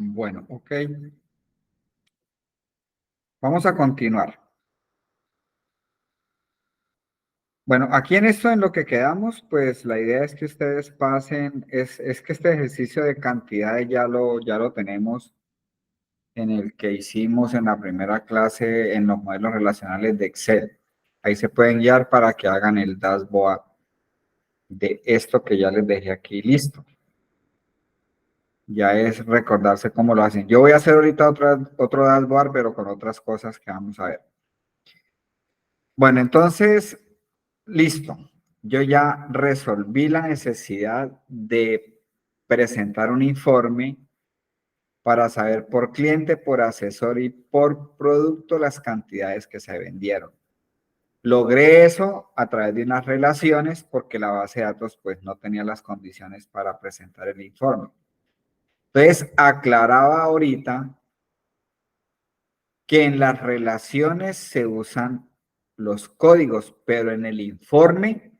Bueno, ok. Vamos a continuar. Bueno, aquí en esto, en lo que quedamos, pues la idea es que ustedes pasen, es que este ejercicio de cantidades ya lo tenemos en el que hicimos en la primera clase en los modelos relacionales de Excel. Ahí se pueden guiar para que hagan el dashboard de esto que ya les dejé aquí listo. Ya es recordarse cómo lo hacen. Yo voy a hacer ahorita otro dashboard, pero con otras cosas que vamos a ver. Bueno, entonces, listo. Yo ya resolví la necesidad de presentar un informe para saber por cliente, por asesor y por producto las cantidades que se vendieron. Logré eso a través de unas relaciones porque la base de datos pues no tenía las condiciones para presentar el informe. Entonces, aclaraba ahorita que en las relaciones se usan los códigos, pero en el informe,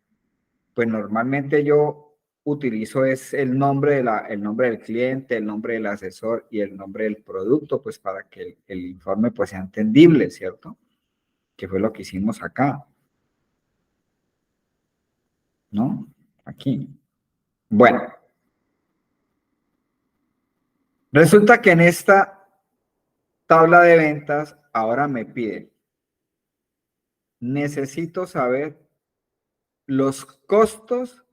pues normalmente yo utilizo es el nombre, el nombre del cliente, el nombre del asesor y el nombre del producto, pues para que el informe pues sea entendible, ¿cierto? Que fue lo que hicimos acá, ¿no? Aquí. Bueno, resulta que en esta tabla de ventas ahora me piden, necesito saber los costos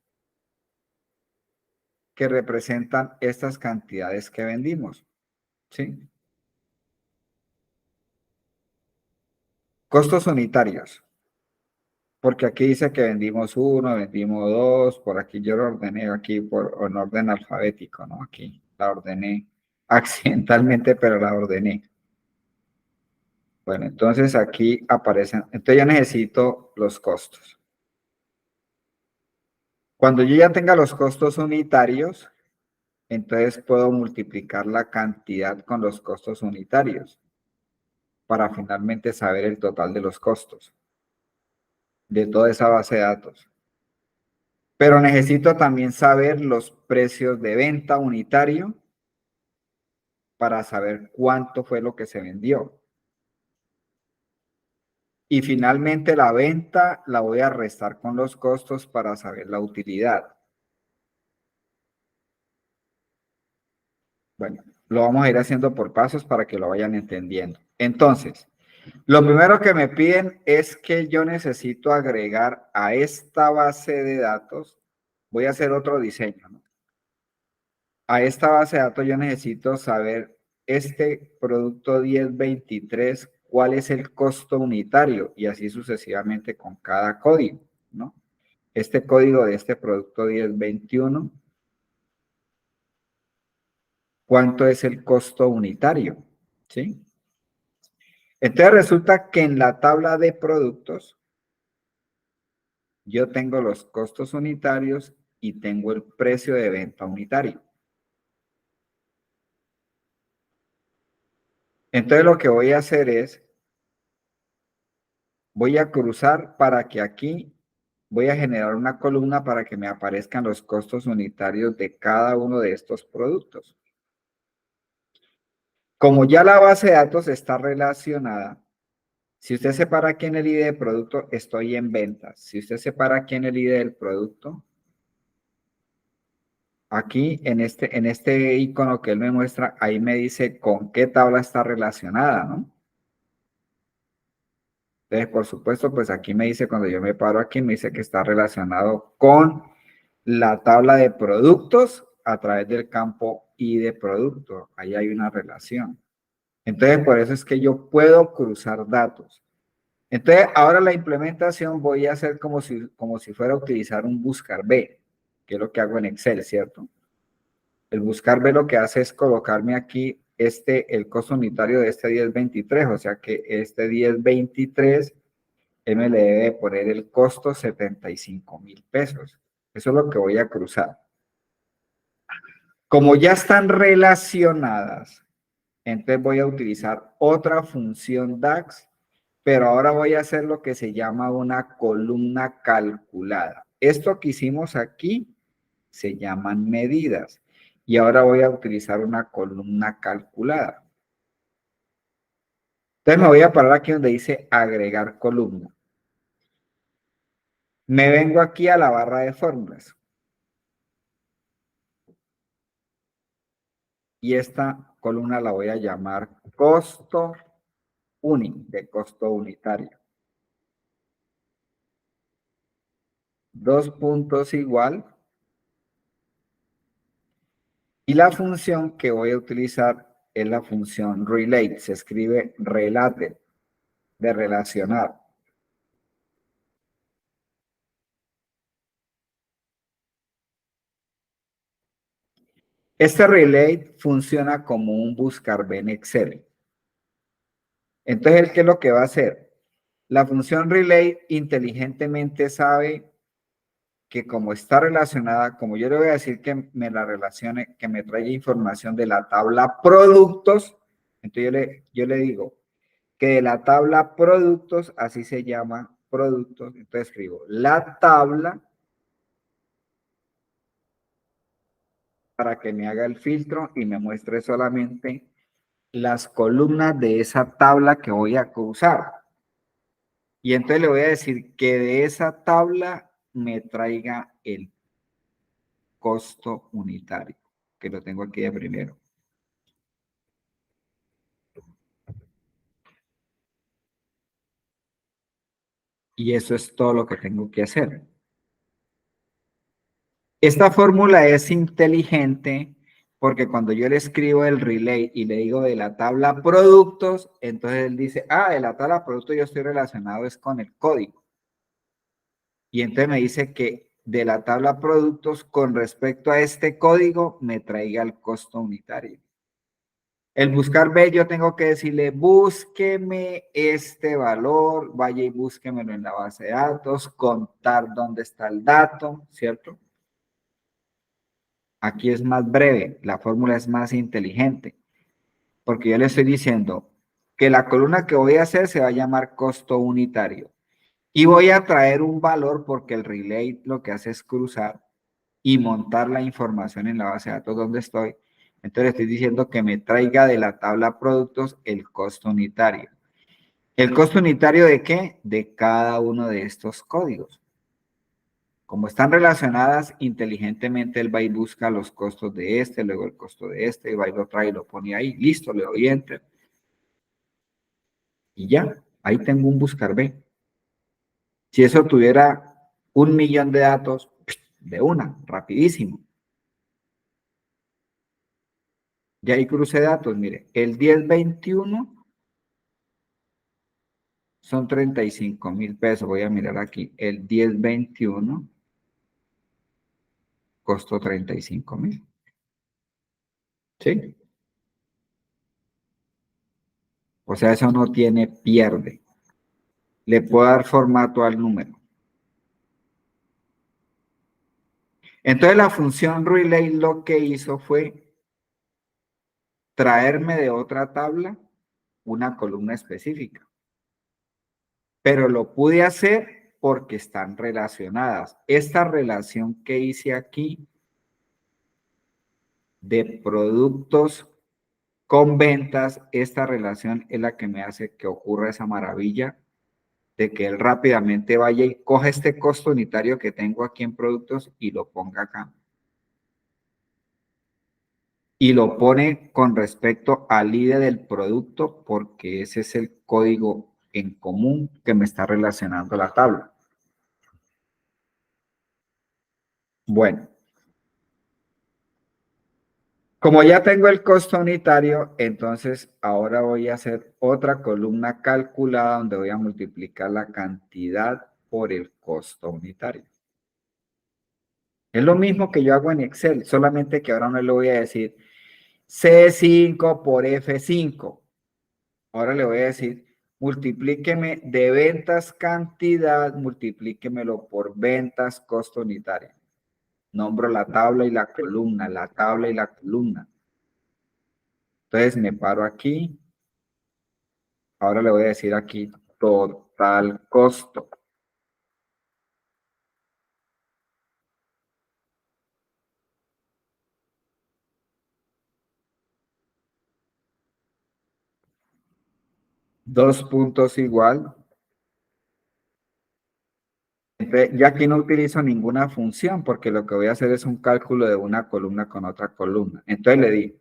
que representan estas cantidades que vendimos, ¿sí? Costos unitarios, porque aquí dice que vendimos uno, vendimos dos, por aquí yo lo ordené aquí en orden alfabético, ¿no? Aquí la ordené accidentalmente, pero la ordené. Bueno, entonces aquí aparecen, entonces ya necesito los costos. Cuando yo ya tenga los costos unitarios, entonces puedo multiplicar la cantidad con los costos unitarios para finalmente saber el total de los costos de toda esa base de datos. Pero necesito también saber los precios de venta unitario para saber cuánto fue lo que se vendió. Y finalmente la venta la voy a restar con los costos para saber la utilidad. Bueno, lo vamos a ir haciendo por pasos para que lo vayan entendiendo. Entonces, lo primero que me piden es que yo necesito agregar a esta base de datos, voy a hacer otro diseño, ¿no? A esta base de datos yo necesito saber este producto 1023, cuál es el costo unitario y así sucesivamente con cada código, ¿no? Este código de este producto 1021, ¿cuánto es el costo unitario? ¿Sí? Entonces resulta que en la tabla de productos yo tengo los costos unitarios y tengo el precio de venta unitario. Entonces lo que voy a hacer es, voy a cruzar para que aquí voy a generar una columna para que me aparezcan los costos unitarios de cada uno de estos productos. Como ya la base de datos está relacionada, si usted separa aquí en el ID de producto, estoy en ventas. Si usted separa aquí en el ID del producto, aquí en este icono que él me muestra, ahí me dice con qué tabla está relacionada, ¿no? Entonces, por supuesto, pues aquí me dice, cuando yo me paro aquí, me dice que está relacionado con la tabla de productos a través del campo I de producto. Ahí hay una relación. Entonces, por eso es que yo puedo cruzar datos. Entonces, ahora la implementación voy a hacer como si fuera a utilizar un buscar B, que es lo que hago en Excel, ¿cierto? El buscar B lo que hace es colocarme aquí el costo unitario de este 1023, o sea que este 1023 me le debe poner el costo 75,000 pesos. Eso es lo que voy a cruzar. Como ya están relacionadas, entonces voy a utilizar otra función DAX, pero ahora voy a hacer lo que se llama una columna calculada. Esto que hicimos aquí se llaman medidas. Y ahora voy a utilizar una columna calculada. Entonces me voy a parar aquí donde dice agregar columna. Me vengo aquí a la barra de fórmulas. Y esta columna la voy a llamar costo de costo unitario. Dos puntos igual. Y la función que voy a utilizar es la función relate. Se escribe relate, de relacionar. Este relate funciona como un buscar en Excel. Entonces, ¿qué es lo que va a hacer? La función relate inteligentemente sabe que como está relacionada, como yo le voy a decir que me la relacione, que me traiga información de la tabla productos, entonces yo le digo que de la tabla productos, así se llama productos, entonces escribo la tabla para que me haga el filtro y me muestre solamente las columnas de esa tabla que voy a usar. Y entonces le voy a decir que de esa tabla me traiga el costo unitario, que lo tengo aquí de primero. Y eso es todo lo que tengo que hacer. Esta fórmula es inteligente porque cuando yo le escribo el relay y le digo de la tabla productos, entonces él dice, ah, de la tabla productos yo estoy relacionado es con el código. Y entonces me dice que de la tabla productos con respecto a este código me traiga el costo unitario. El buscar B, yo tengo que decirle, búsqueme este valor, vaya y búsquemelo en la base de datos, contar dónde está el dato, ¿cierto? Aquí es más breve, la fórmula es más inteligente, porque yo le estoy diciendo que la columna que voy a hacer se va a llamar costo unitario. Y voy a traer un valor porque el relay lo que hace es cruzar y montar la información en la base de datos donde estoy. Entonces estoy diciendo que me traiga de la tabla productos el costo unitario. ¿El costo unitario de qué? De cada uno de estos códigos. Como están relacionadas, inteligentemente él va y busca los costos de este, luego el costo de este, y va y lo trae y lo pone ahí. Listo, le doy enter. Y ya, ahí tengo un buscar B. Si eso tuviera 1.000.000 de datos, de una, rapidísimo. Ya ahí crucé datos, mire, el 1021 son 35.000 pesos. Voy a mirar aquí, el 1021 costó 35.000. ¿Sí? O sea, eso no tiene pierde. Le puedo dar formato al número. Entonces la función relay lo que hizo fue traerme de otra tabla una columna específica. Pero lo pude hacer porque están relacionadas. Esta relación que hice aquí de productos con ventas, esta relación es la que me hace que ocurra esa maravilla de que él rápidamente vaya y coja este costo unitario que tengo aquí en productos y lo ponga acá. Y lo pone con respecto al ID del producto porque ese es el código en común que me está relacionando la tabla. Bueno, como ya tengo el costo unitario, entonces ahora voy a hacer otra columna calculada donde voy a multiplicar la cantidad por el costo unitario. Es lo mismo que yo hago en Excel, solamente que ahora no le voy a decir C5 por F5. Ahora le voy a decir, multiplíqueme de ventas cantidad, multiplíquemelo por ventas costo unitario. Nombro la tabla y la columna, la tabla y la columna. Entonces me paro aquí. Ahora le voy a decir aquí total costo. dos puntos igual. Entonces, ya aquí no utilizo ninguna función porque lo que voy a hacer es un cálculo de una columna con otra columna. Entonces le di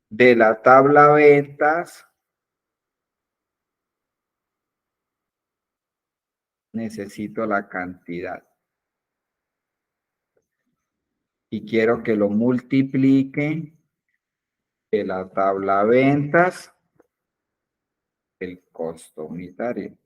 de la tabla ventas, necesito la cantidad. Y quiero que lo multiplique de la tabla ventas, el costo unitario.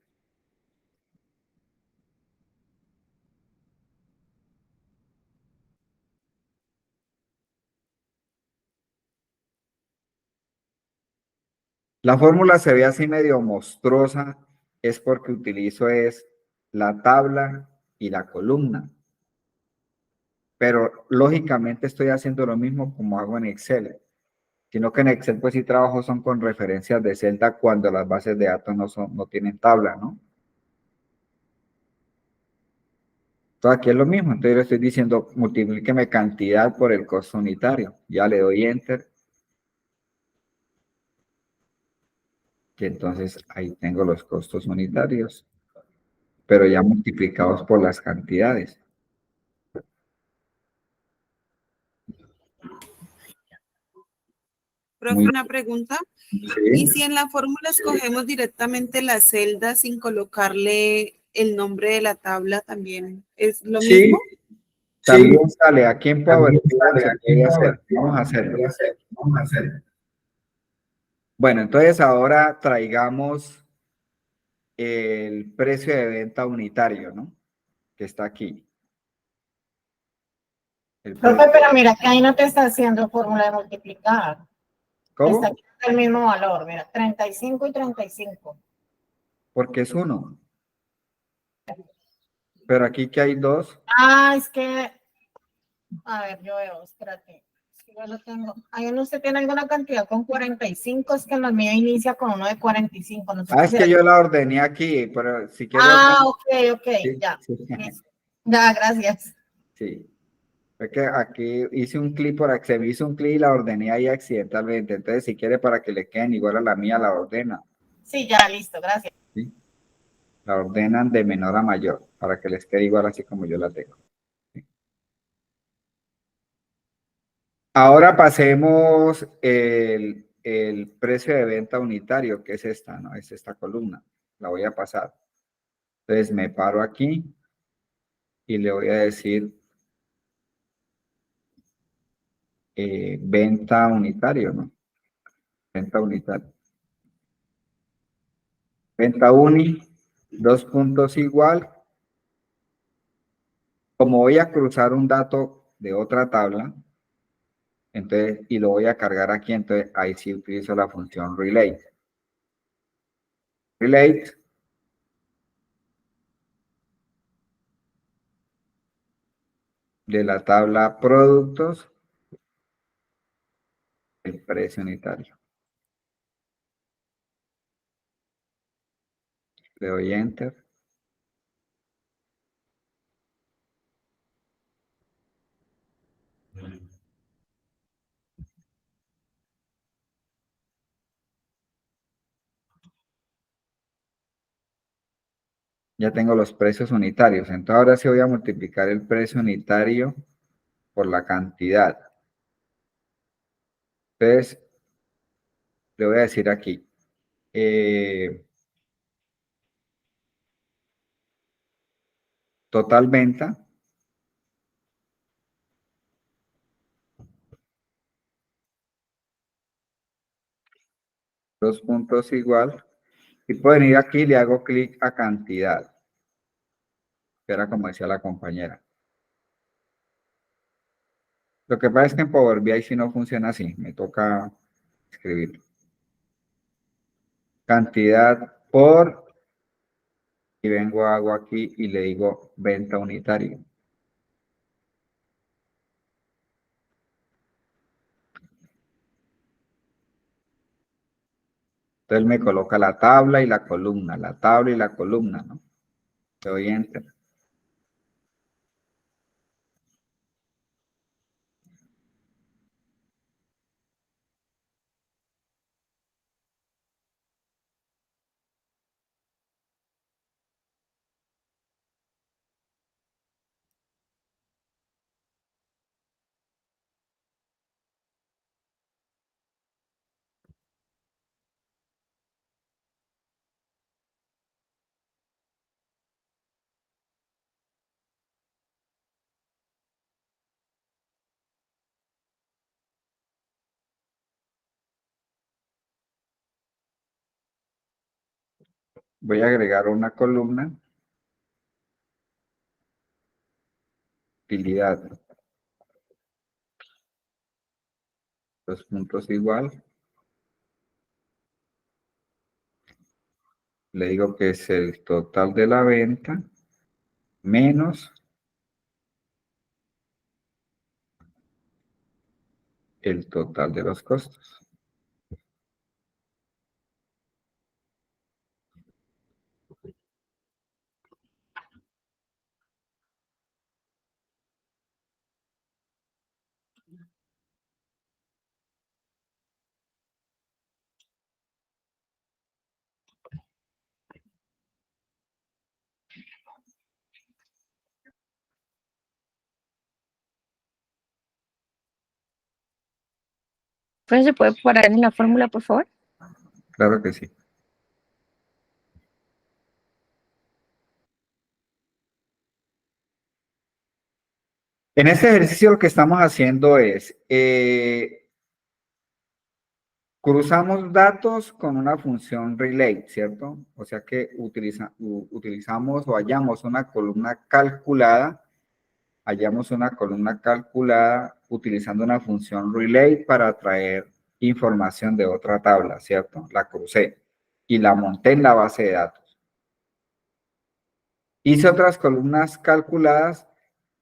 La fórmula se ve así medio monstruosa, es porque utilizo es la tabla y la columna. Pero lógicamente estoy haciendo lo mismo como hago en Excel. Sino que en Excel pues sí trabajo son con referencias de celda cuando las bases de datos no tienen tabla, ¿no? Entonces aquí es lo mismo, entonces le estoy diciendo multiplíqueme cantidad por el costo unitario, ya le doy enter, y entonces ahí tengo los costos unitarios, pero ya multiplicados por las cantidades. Profe, una pregunta. ¿Y Sí, si en la fórmula escogemos directamente la celda sin colocarle el nombre de la tabla, también es lo sí, mismo? también sale aquí en Power Pivot, se puede hacer, vamos a hacerlo. Bueno, entonces ahora traigamos el precio de venta unitario, ¿no? Que está aquí. El Profe, precio. pero mira que ahí no te está haciendo fórmula de multiplicar. Está ¿Cómo? aquí el mismo valor, mira, 35 y 35. Porque es uno. Pero aquí que hay dos. Ah, es que, a ver, yo veo, espérate. Es que yo lo tengo. Ahí uno usted tiene alguna cantidad con 45, es que en la mía inicia con uno de 45. No sé Ah, si es será. que yo la ordené aquí, pero si quiere Ah, orden. ok, ok, Sí, ya. sí, Listo. Ya, gracias. sí. Es que aquí hice un clic se me hizo un clic y la ordené ahí accidentalmente. Entonces, si quiere para que le queden igual a la mía, la ordena. Sí, ya, listo, gracias. ¿Sí? La ordenan de menor a mayor, para que les quede igual así como yo la tengo. ¿Sí? Ahora pasemos el precio de venta unitario, que es esta, ¿no? Es esta columna. La voy a pasar. Entonces me paro aquí y le voy a decir venta unitario, ¿no? Venta unitario. Venta uni, dos puntos igual. Como voy a cruzar un dato de otra tabla, entonces, y lo voy a cargar aquí, entonces ahí sí utilizo la función relate. Relate de la tabla productos, el precio unitario. Le doy enter. Ya tengo los precios unitarios. Entonces ahora sí voy a multiplicar el precio unitario por la cantidad. Entonces, le voy a decir aquí. Total venta. Dos puntos igual. Y pueden ir aquí y le hago clic a cantidad. Que era como decía la compañera. Lo que pasa es que en Power BI si no funciona así. Me toca escribir. Cantidad por. Y vengo, hago aquí y le digo venta unitario. Entonces me coloca la tabla y la columna, la tabla y la columna, ¿no? Le doy enter. voy a agregar una columna, utilidad, dos puntos igual, le digo que es el total de la venta menos el total de los costos. Pues se puede parar en la fórmula, por favor. Claro que sí. En este ejercicio lo que estamos haciendo es, cruzamos datos con una función relate, ¿cierto? O sea que utilizamos o hallamos una columna calculada, utilizando una función relate para traer información de otra tabla, ¿cierto? La crucé y la monté en la base de datos. Hice otras columnas calculadas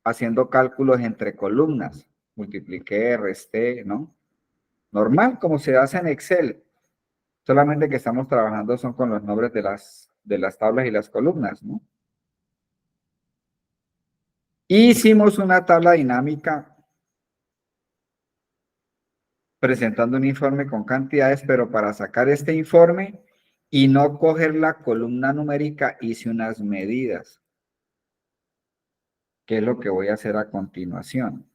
haciendo cálculos entre columnas. Multipliqué, resté, ¿no? Normal, como se hace en Excel. Solamente que estamos trabajando son con los nombres de las tablas y las columnas, ¿no? Hicimos una tabla dinámica presentando un informe con cantidades, pero para sacar este informe y no coger la columna numérica, hice unas medidas, que es lo que voy a hacer a continuación.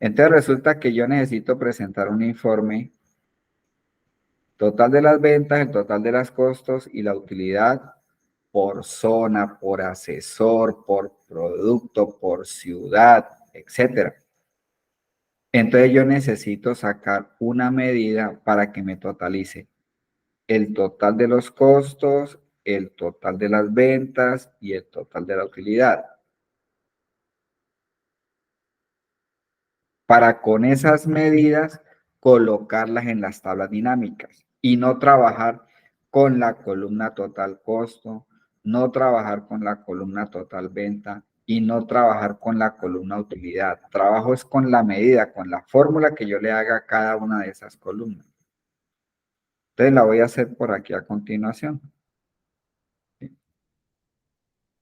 Entonces resulta que yo necesito presentar un informe total de las ventas, el total de los costos y la utilidad por zona, por asesor, por producto, por ciudad, etcétera. Entonces yo necesito sacar una medida para que me totalice el total de los costos, el total de las ventas y el total de la utilidad. Para con esas medidas colocarlas en las tablas dinámicas y no trabajar con la columna total costo, no trabajar con la columna total venta y no trabajar con la columna utilidad. Trabajo es con la medida, con la fórmula que yo le haga a cada una de esas columnas. Entonces la voy a hacer por aquí a continuación.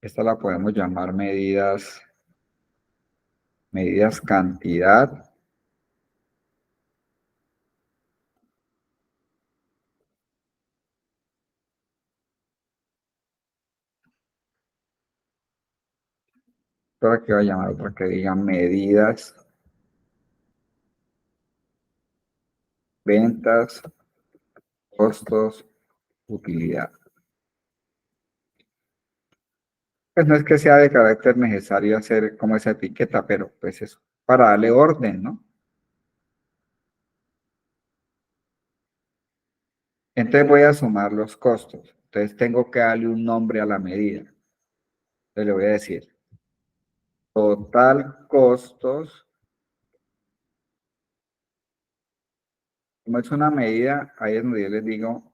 Esta la podemos llamar medidas cantidad. Para que va a llamar otra que diga medidas, ventas, costos, utilidad. Pues no es que sea de carácter necesario hacer como esa etiqueta, pero pues es para darle orden, ¿no? Entonces voy a sumar los costos. Entonces tengo que darle un nombre a la medida. Entonces le voy a decir total costos. Como es una medida, ahí es donde yo les digo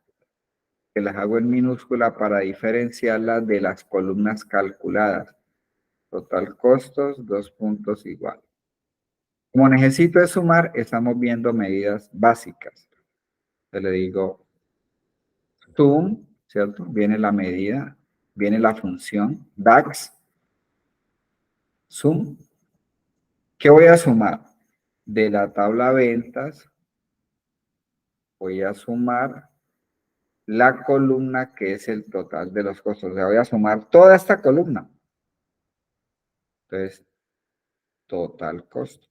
que las hago en minúscula para diferenciarlas de las columnas calculadas. Total costos, dos puntos igual. Como necesito de sumar, estamos viendo medidas básicas. Entonces le digo sum, ¿cierto? Viene la medida, viene la función DAX, sum. ¿Qué voy a sumar? De la tabla ventas, voy a sumar la columna que es el total de los costos. O sea, voy a sumar toda esta columna. Entonces, total costo.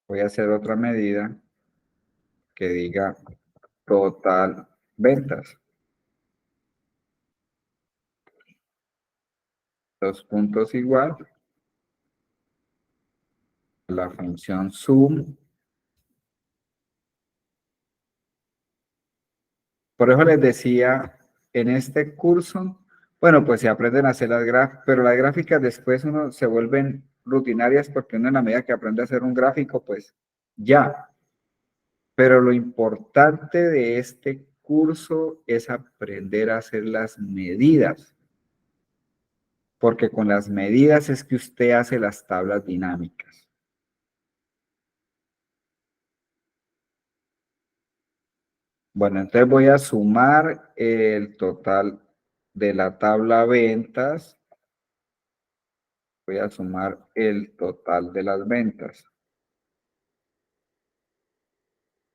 voy a hacer otra medida que diga total ventas. Dos puntos igual. La función sum. Por eso les decía, en este curso, bueno, pues se aprenden a hacer las gráficas, pero las gráficas después uno se vuelven rutinarias porque uno en la medida que aprende a hacer un gráfico, pues ya. Pero lo importante de este curso es aprender a hacer las medidas, porque con las medidas es que usted hace las tablas dinámicas. Bueno, entonces voy a sumar el total de la tabla ventas. Voy a sumar el total de las ventas.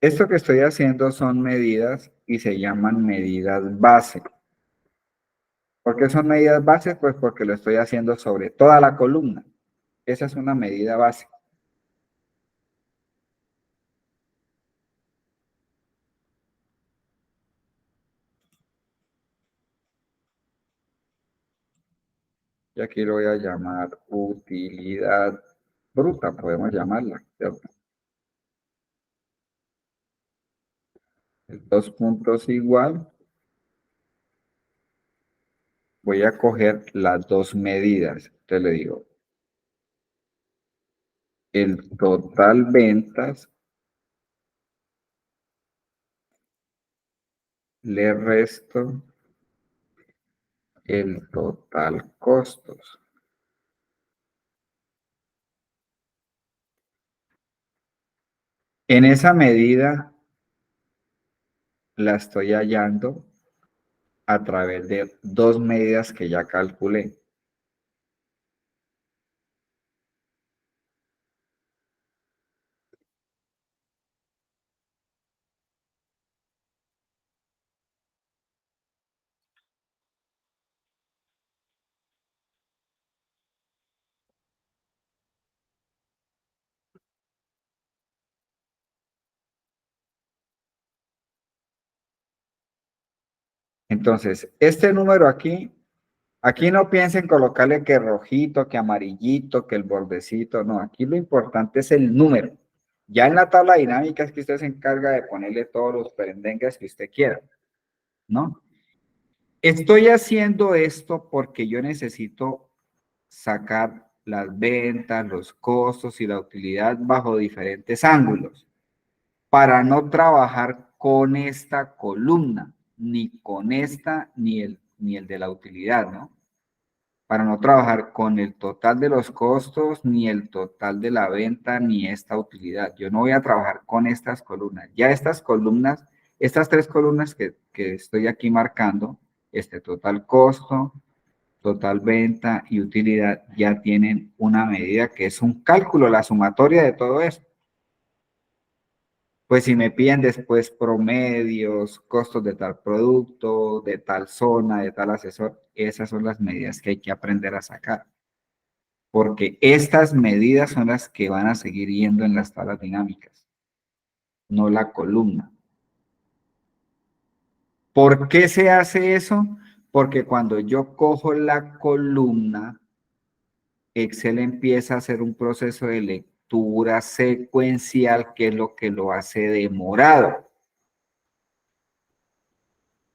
Esto que estoy haciendo son medidas y se llaman medidas base. ¿Por qué son medidas bases? Pues porque lo estoy haciendo sobre toda la columna. Esa es una medida base. Y aquí lo voy a llamar utilidad bruta, podemos llamarla, ¿cierto? El dos puntos igual. Voy a coger las dos medidas. Entonces le digo, el total ventas le resto el total costos. En esa medida la estoy hallando a través de dos medidas que ya calculé. Entonces, este número aquí no piensen colocarle que rojito, que amarillito, que el bordecito, no, aquí lo importante es el número. Ya en la tabla dinámica es que usted se encarga de ponerle todos los perendengues que usted quiera, ¿no? Estoy haciendo esto porque yo necesito sacar las ventas, los costos y la utilidad bajo diferentes ángulos para no trabajar con esta columna, ni con esta, ni el de la utilidad, ¿no? Para no trabajar con el total de los costos, ni el total de la venta, ni esta utilidad. Yo no voy a trabajar con estas columnas. Ya estas columnas, estas tres columnas que estoy aquí marcando, este total costo, total venta y utilidad, ya tienen una medida que es un cálculo, la sumatoria de todo eso. Pues si me piden después promedios, costos de tal producto, de tal zona, de tal asesor, esas son las medidas que hay que aprender a sacar. Porque estas medidas son las que van a seguir yendo en las tablas dinámicas, no la columna. ¿Por qué se hace eso? Porque cuando yo cojo la columna, Excel empieza a hacer un proceso de lectura secuencial, que es lo que lo hace demorado.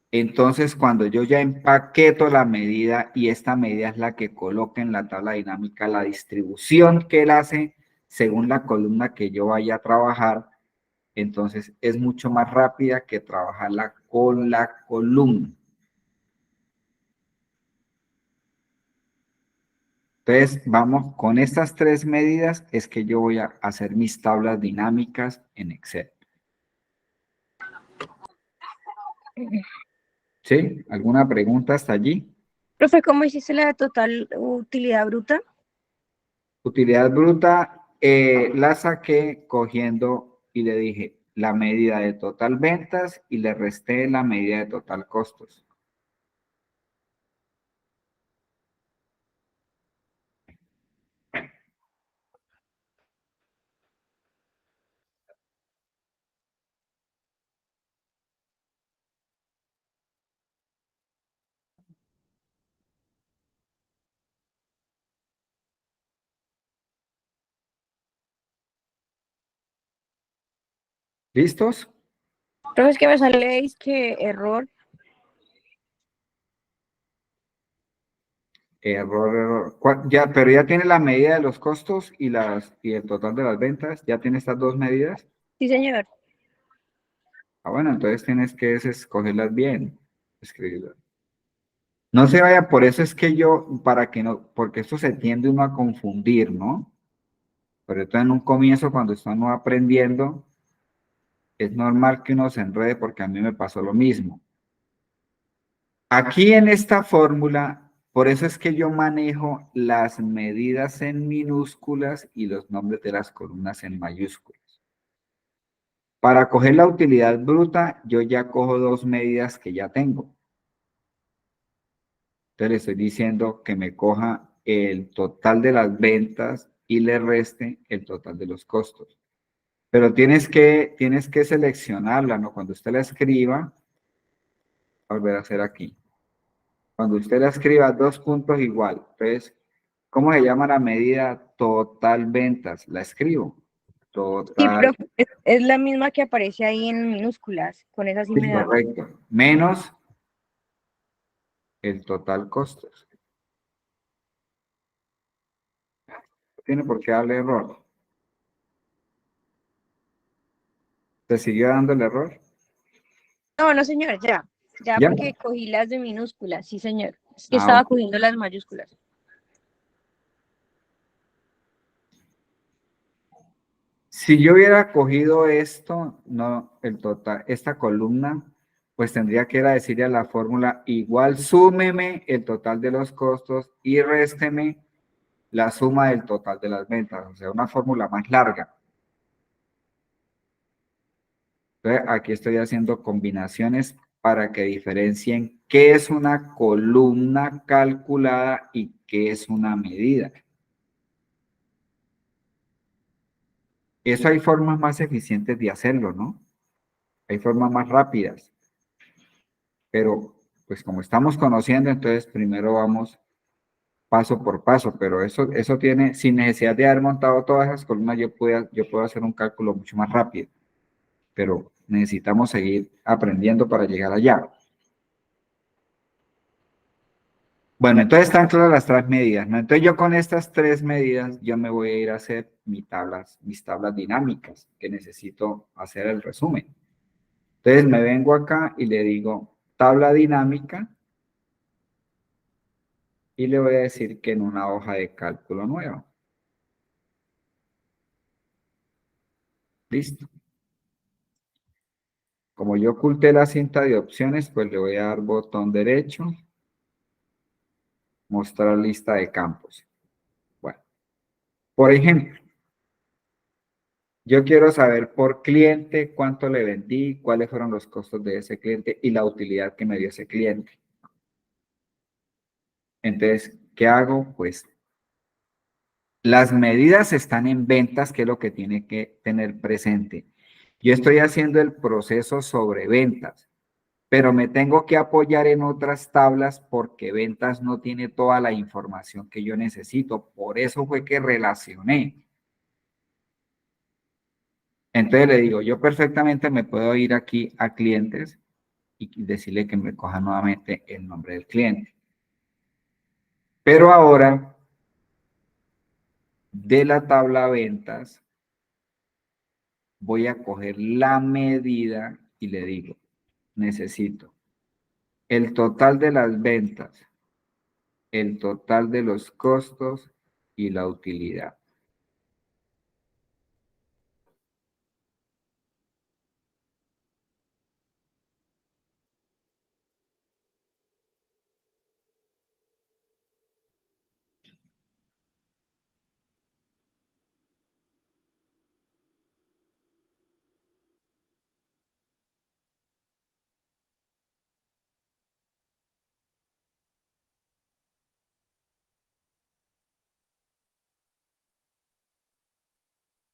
Entonces, cuando yo ya empaqueto la medida y esta medida es la que coloca en la tabla dinámica la distribución que él hace según la columna que yo vaya a trabajar, entonces es mucho más rápida que trabajarla con la columna. Entonces, vamos, con estas tres medidas es que yo voy a hacer mis tablas dinámicas en Excel. ¿Sí? ¿Alguna pregunta hasta allí? Profe, ¿cómo hiciste la total utilidad bruta? Utilidad bruta, la saqué cogiendo y le dije la medida de total ventas y le resté la medida de total costos. ¿Listos? Profe, es que me sale es que error. Error. Ya, pero ya tiene la medida de los costos y el total de las ventas. ¿Ya tiene estas dos medidas? Sí, señor. Ah, bueno, entonces tienes que escogerlas bien, escribirlas. No se vaya, por eso es que yo, para que no, porque esto se tiende uno a confundir, ¿no? Pero esto en un comienzo, cuando estamos aprendiendo, es normal que uno se enrede porque a mí me pasó lo mismo. Aquí en esta fórmula, por eso es que yo manejo las medidas en minúsculas y los nombres de las columnas en mayúsculas. Para coger la utilidad bruta, yo ya cojo dos medidas que ya tengo. Entonces le estoy diciendo que me coja el total de las ventas y le reste el total de los costos. Pero tienes que seleccionarla, ¿no? Cuando usted la escriba, volver a hacer aquí. Cuando usted la escriba, dos puntos igual. Entonces, ¿cómo se llama la medida total ventas? La escribo. Sí, Total, profe, es la misma que aparece ahí en minúsculas. Con esa sí sí, me da. correcto. Menos el total costos. No tiene por qué darle error. ¿Te siguió dando el error? No, no, señor, ya. Ya ¿Ya? porque cogí las de minúsculas, sí, señor. Es que Ah, estaba ok. cogiendo las mayúsculas. Si yo hubiera cogido esto, no, el total, esta columna, pues tendría que ir a decirle a la fórmula igual súmeme el total de los costos y résteme la suma del total de las ventas, o sea, una fórmula más larga. Entonces, aquí estoy haciendo combinaciones para que diferencien qué es una columna calculada y qué es una medida. Eso hay formas más eficientes de hacerlo, ¿no? Hay formas más rápidas. Pero pues como estamos conociendo, entonces primero vamos paso por paso, pero eso tiene, sin necesidad de haber montado todas esas columnas, yo puedo hacer un cálculo mucho más rápido, pero necesitamos seguir aprendiendo para llegar allá. Bueno, entonces están todas las tres medidas, ¿no? Entonces yo con estas tres medidas, yo me voy a ir a hacer mis tablas dinámicas, que necesito hacer el resumen. Entonces me vengo acá y le digo tabla dinámica, y le voy a decir que en una hoja de cálculo nueva. Listo. Como yo oculté la cinta de opciones, pues le voy a dar botón derecho, mostrar lista de campos. Bueno, por ejemplo, yo quiero saber por cliente cuánto le vendí, cuáles fueron los costos de ese cliente y la utilidad que me dio ese cliente. Entonces, ¿qué hago? Pues las medidas están en ventas, que es lo que tiene que tener presente. Yo estoy haciendo el proceso sobre ventas, pero me tengo que apoyar en otras tablas porque ventas no tiene toda la información que yo necesito. Por eso fue que relacioné. Entonces le digo, yo perfectamente me puedo ir aquí a clientes y decirle que me coja nuevamente el nombre del cliente. Pero ahora, de la tabla ventas, voy a coger la medida y le digo, necesito el total de las ventas, el total de los costos y la utilidad.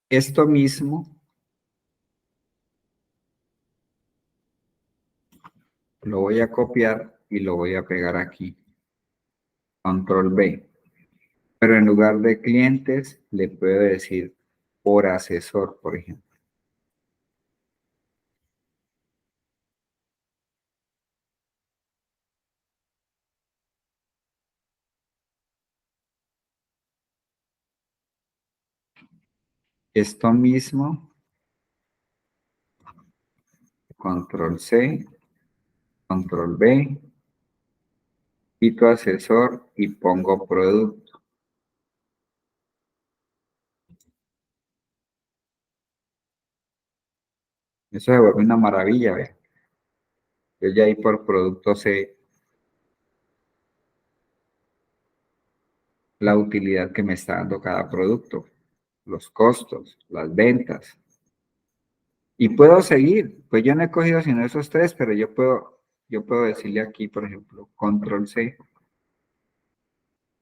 Esto mismo lo voy a copiar y lo voy a pegar aquí. Control B. Pero en lugar de clientes, le puedo decir por asesor, por ejemplo. Esto mismo, control C, control V, quito asesor y pongo producto. Eso se vuelve una maravilla, ¿ve? Yo ya ahí por producto sé la utilidad que me está dando cada producto, los costos, las ventas. Y puedo seguir, pues yo no he cogido sino esos tres, pero yo puedo decirle aquí, por ejemplo, control C,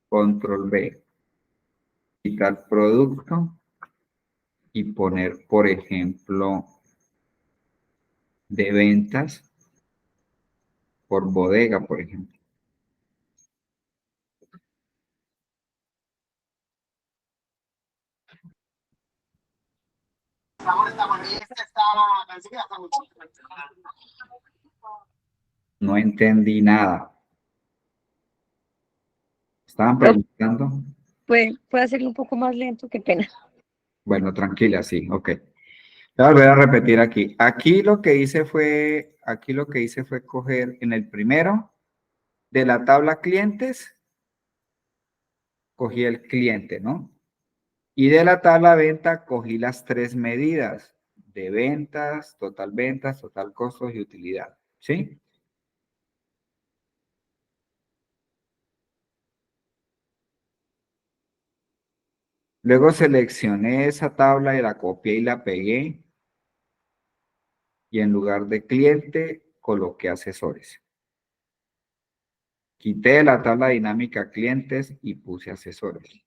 control V, quitar producto y poner, por ejemplo, de ventas por bodega, por ejemplo. No entendí nada. Estaban preguntando. Puede hacerlo un poco más lento, qué pena. Bueno, tranquila, sí, ok. Voy a volver a repetir aquí. Aquí lo que hice fue coger en el primero de la tabla clientes, cogí el cliente, ¿no? Y de la tabla venta cogí las tres medidas de ventas, total costos y utilidad, ¿sí? Luego seleccioné esa tabla y la copié y la pegué y en lugar de cliente coloqué asesores. Quité de la tabla dinámica clientes y puse asesores.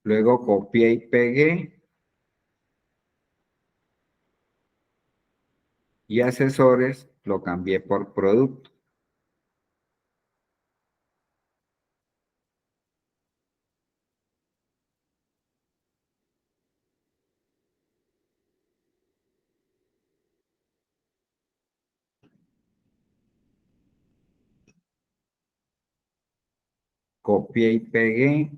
Luego copié y pegué y asesores lo cambié por producto. Copié y pegué,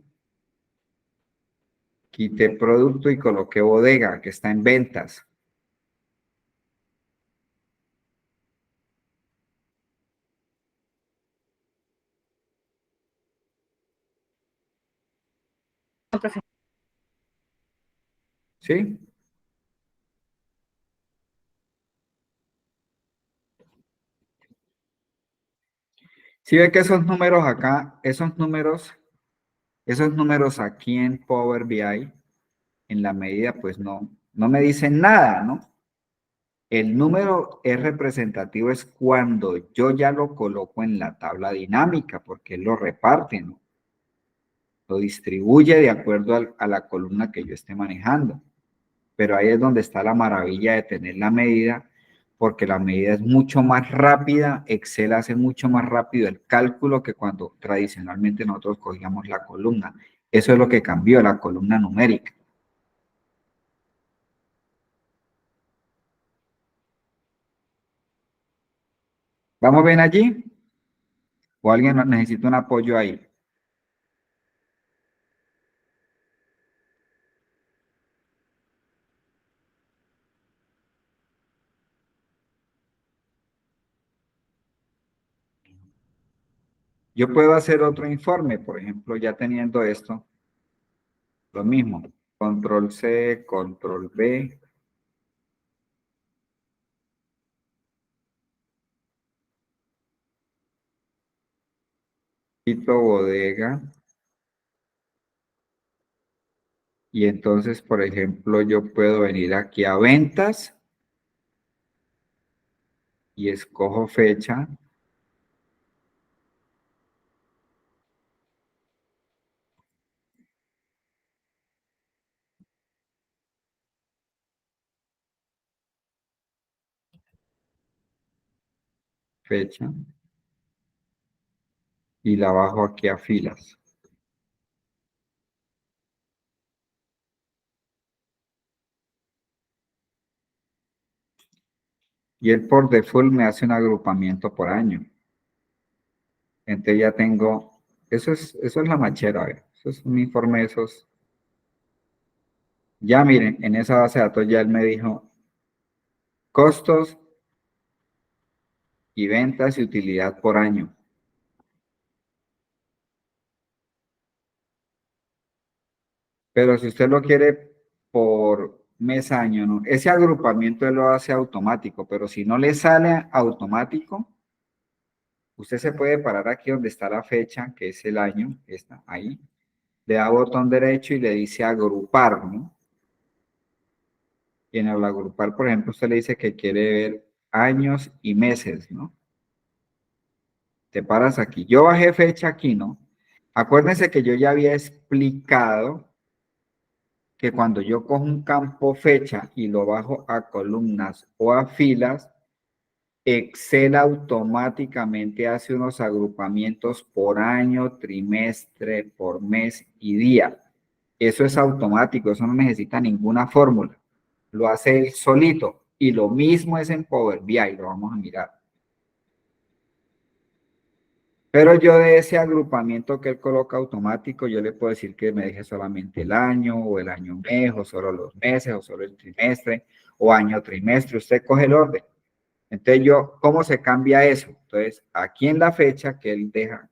quité producto y coloqué bodega, que está en ventas. ¿Sí? Si ve que esos números acá, esos números aquí en Power BI, en la medida, pues no me dicen nada, ¿no? El número es representativo es cuando yo ya lo coloco en la tabla dinámica, porque él lo reparte, ¿no? Lo distribuye de acuerdo a la columna que yo esté manejando. Pero ahí es donde está la maravilla de tener la medida, porque la medida es mucho más rápida, Excel hace mucho más rápido el cálculo que cuando tradicionalmente nosotros cogíamos la columna. Eso es lo que cambió, la columna numérica. ¿Vamos bien allí? ¿O alguien necesita un apoyo ahí? Yo puedo hacer otro informe, por ejemplo, ya teniendo esto, lo mismo, control C, control V, quito bodega, y entonces, por ejemplo, yo puedo venir aquí a ventas y escojo fecha, fecha, y la bajo aquí a filas. Y él por default me hace un agrupamiento por año. Entonces ya tengo, eso es la machera, a ver, eso es un informe de esos. Ya miren, en esa base de datos ya él me dijo costos y ventas y utilidad por año. Pero si usted lo quiere por mes año, ¿no? Ese agrupamiento él lo hace automático, pero si no le sale automático, usted se puede parar aquí donde está la fecha, que es el año, está ahí, le da botón derecho y le dice agrupar, ¿no? Y en el agrupar, por ejemplo, usted le dice que quiere ver años y meses, ¿no? Te paras aquí. Yo bajé fecha aquí, ¿no? Acuérdense que yo ya había explicado que cuando yo cojo un campo fecha y lo bajo a columnas o a filas, Excel automáticamente hace unos agrupamientos por año, trimestre, por mes y día. Eso es automático, eso no necesita ninguna fórmula. Lo hace él solito. Y lo mismo es en Power BI, lo vamos a mirar. Pero yo de ese agrupamiento que él coloca automático, yo le puedo decir que me deje solamente el año, o el año mes, o solo los meses, o solo el trimestre, o año trimestre. Usted coge el orden. Entonces yo, ¿cómo se cambia eso? Entonces, aquí en la fecha que él deja,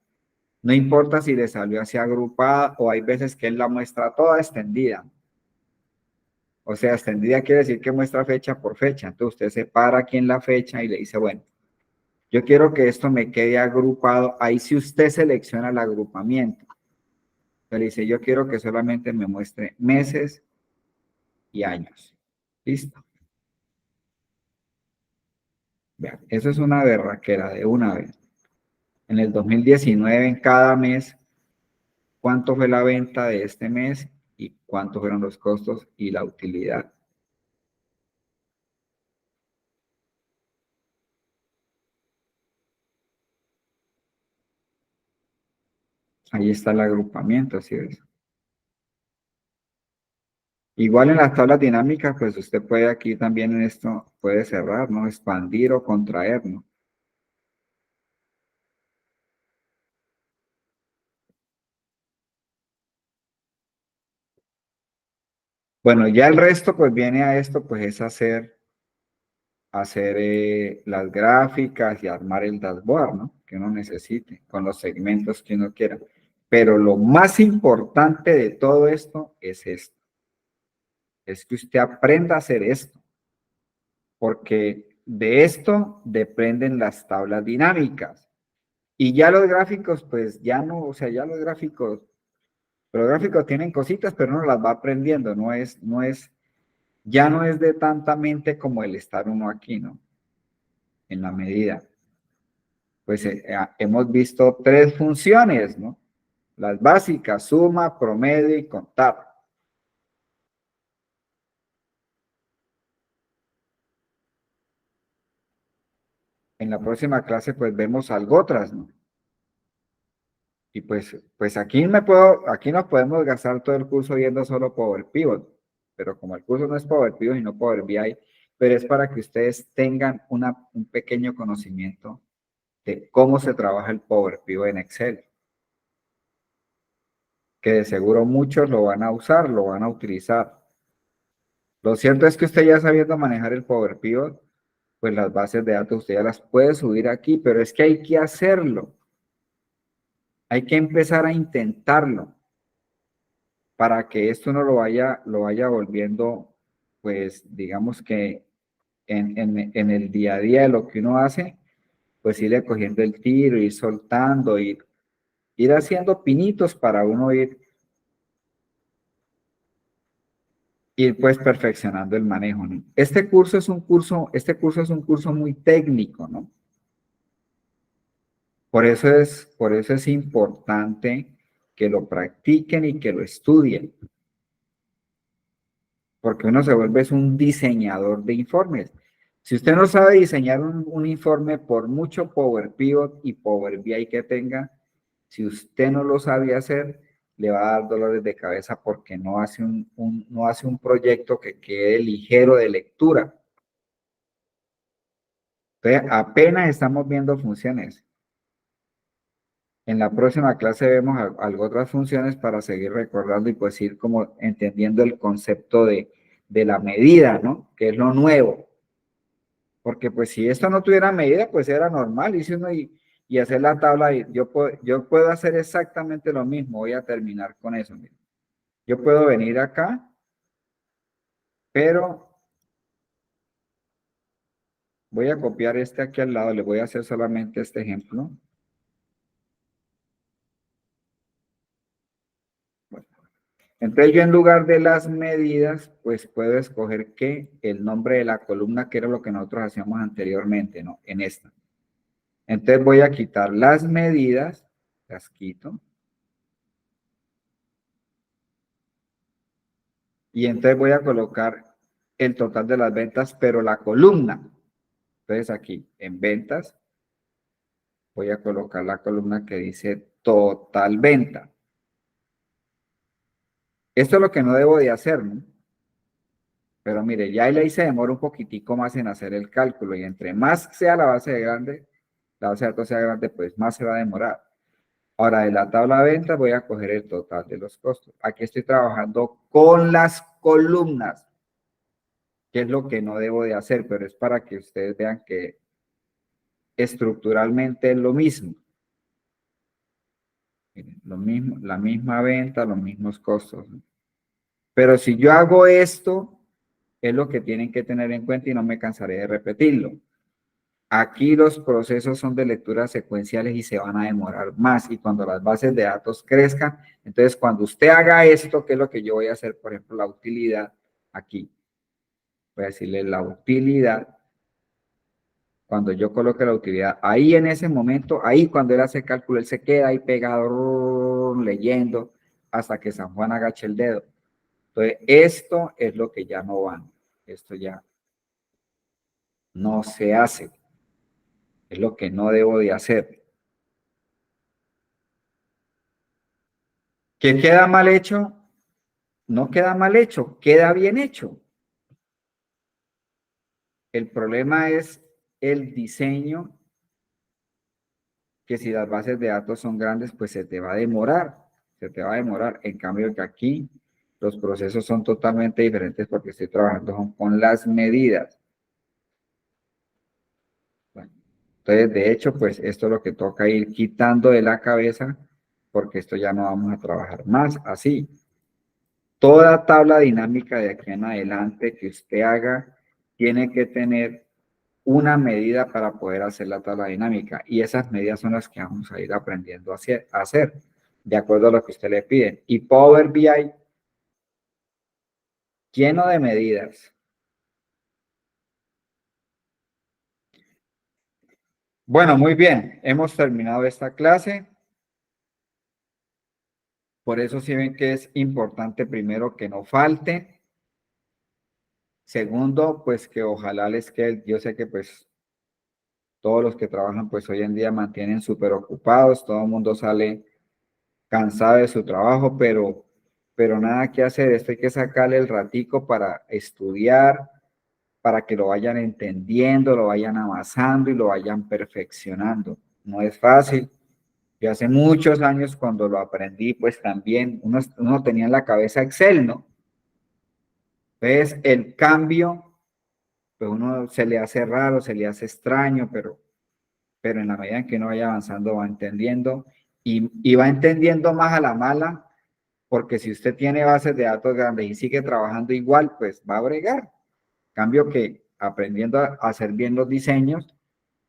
no importa si le salió así agrupada o hay veces que él la muestra toda extendida. O sea, extendida quiere decir que muestra fecha por fecha. Entonces usted se para aquí en la fecha y le dice, bueno, yo quiero que esto me quede agrupado. Ahí si usted selecciona el agrupamiento. Entonces le dice, yo quiero que solamente me muestre meses y años. Listo. Vean, eso es una berraquera de una vez. En el 2019, en cada mes, cuánto fue la venta de este mes y cuántos fueron los costos y la utilidad. Ahí está el agrupamiento, ¿sí ves? Igual en las tablas dinámicas, pues usted puede aquí también en esto, puede cerrar, ¿no? Expandir o contraer, ¿no? Bueno, ya el resto, pues viene a esto, pues es hacer las gráficas y armar el dashboard, ¿no? Que uno necesite, con los segmentos que uno quiera. Pero lo más importante de todo esto es esto. Es que usted aprenda a hacer esto. Porque de esto dependen las tablas dinámicas. Y ya los gráficos, pues ya no, o sea, ya los gráficos tienen cositas, pero uno las va aprendiendo, ya no es de tanta mente como el estar uno aquí, ¿no? En la medida. Pues hemos visto tres funciones, ¿no? Las básicas, suma, promedio y contar. En la próxima clase, pues vemos algo otras, ¿no? Y pues aquí nos podemos gastar todo el curso viendo solo Power Pivot, pero como el curso no es Power Pivot y no Power BI, pero es para que ustedes tengan un pequeño conocimiento de cómo se trabaja el Power Pivot en Excel, que de seguro muchos lo van a usar, lo van a utilizar. Lo cierto es que usted ya sabiendo manejar el Power Pivot, pues las bases de datos usted ya las puede subir aquí, pero es que hay que hacerlo. Hay que empezar a intentarlo para que esto no lo vaya volviendo, pues digamos que en el día a día de lo que uno hace, pues irle cogiendo el tiro, ir soltando, ir haciendo pinitos para uno ir pues perfeccionando el manejo, ¿no? Este curso es un curso muy técnico, ¿no? Por eso es importante que lo practiquen y que lo estudien. Porque uno se vuelve es un diseñador de informes. Si usted no sabe diseñar un informe, por mucho Power Pivot y Power BI que tenga, si usted no lo sabe hacer, le va a dar dolores de cabeza porque no hace no hace un proyecto que quede ligero de lectura. Entonces, apenas estamos viendo funciones. En la próxima clase vemos algo otras funciones para seguir recordando y pues ir como entendiendo el concepto de la medida, ¿no? Que es lo nuevo. Porque pues si esto no tuviera medida, pues era normal, hice uno y hacer la tabla, y yo puedo hacer exactamente lo mismo. Voy a terminar con eso. Miren. Yo puedo venir acá, pero voy a copiar este aquí al lado, le voy a hacer solamente este ejemplo. Bueno, entonces yo en lugar de las medidas, pues puedo escoger que el nombre de la columna, que era lo que nosotros hacíamos anteriormente, ¿no? En esta. Entonces voy a quitar las medidas, las quito. Y entonces voy a colocar el total de las ventas, pero la columna. Entonces aquí, en ventas, voy a colocar la columna que dice total venta. Esto es lo que no debo de hacer, ¿no? Pero mire, ya ahí se demora un poquitico más en hacer el cálculo y entre más sea la base de grande, la base de datos sea grande, pues más se va a demorar. Ahora, de la tabla de ventas voy a coger el total de los costos. Aquí estoy trabajando con las columnas, que es lo que no debo de hacer, pero es para que ustedes vean que estructuralmente es lo mismo. Miren, lo mismo, la misma venta, los mismos costos, ¿no? Pero si yo hago esto, es lo que tienen que tener en cuenta y no me cansaré de repetirlo. Aquí los procesos son de lecturas secuenciales y se van a demorar más. Y cuando las bases de datos crezcan, entonces cuando usted haga esto, que es lo que yo voy a hacer, por ejemplo, la utilidad, aquí, voy a decirle la utilidad. Cuando yo coloque la utilidad, ahí en ese momento, ahí cuando él hace cálculo, él se queda ahí pegado, leyendo, hasta que San Juan agache el dedo. Entonces, esto es lo que ya no van. Esto ya no se hace. Es lo que no debo de hacer. ¿Qué queda mal hecho? No queda mal hecho, queda bien hecho. El problema es el diseño, que si las bases de datos son grandes, pues se te va a demorar. Se te va a demorar. En cambio, que aquí los procesos son totalmente diferentes porque estoy trabajando con las medidas. Bueno, entonces, de hecho, pues esto es lo que toca ir quitando de la cabeza porque esto ya no vamos a trabajar más así. Toda tabla dinámica de aquí en adelante que usted haga tiene que tener una medida para poder hacer la tabla dinámica y esas medidas son las que vamos a ir aprendiendo a hacer de acuerdo a lo que usted le pide. Y Power BI lleno de medidas. Bueno, muy bien, hemos terminado esta clase. Por eso sí ven que es importante primero que no falte. Segundo, pues que ojalá les quede, yo sé que pues todos los que trabajan pues hoy en día mantienen súper ocupados, todo el mundo sale cansado de su trabajo, pero nada que hacer, esto hay que sacarle el ratico para estudiar, para que lo vayan entendiendo, lo vayan avanzando y lo vayan perfeccionando. No es fácil. Yo hace muchos años cuando lo aprendí, pues también uno tenía en la cabeza Excel, ¿no? Entonces el cambio, pues uno se le hace raro, se le hace extraño, pero en la medida en que uno vaya avanzando va entendiendo y va entendiendo más a la mala, porque si usted tiene bases de datos grandes y sigue trabajando igual, pues va a bregar. Cambio que aprendiendo a hacer bien los diseños,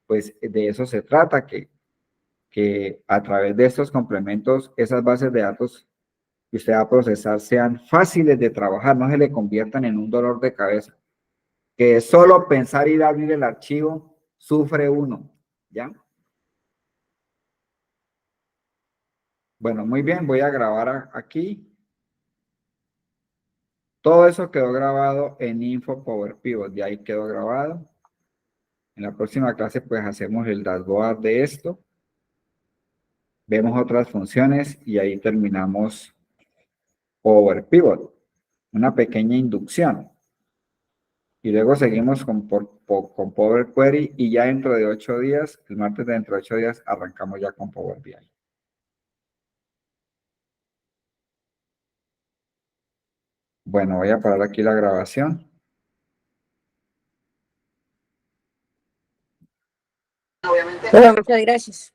pues de eso se trata, que a través de estos complementos, esas bases de datos que usted va a procesar sean fáciles de trabajar, no se le conviertan en un dolor de cabeza. Que solo pensar ir a abrir el archivo, sufre uno, ¿ya? Bueno, muy bien, voy a grabar aquí. Todo eso quedó grabado en Info Power Pivot, de ahí quedó grabado. En la próxima clase pues hacemos el dashboard de esto. Vemos otras funciones y ahí terminamos Power Pivot. Una pequeña inducción. Y luego seguimos con Power Query y ya dentro de 8 días, el martes de dentro de 8 días, arrancamos ya con Power BI. Bueno, voy a parar aquí la grabación. Bueno, muchas gracias.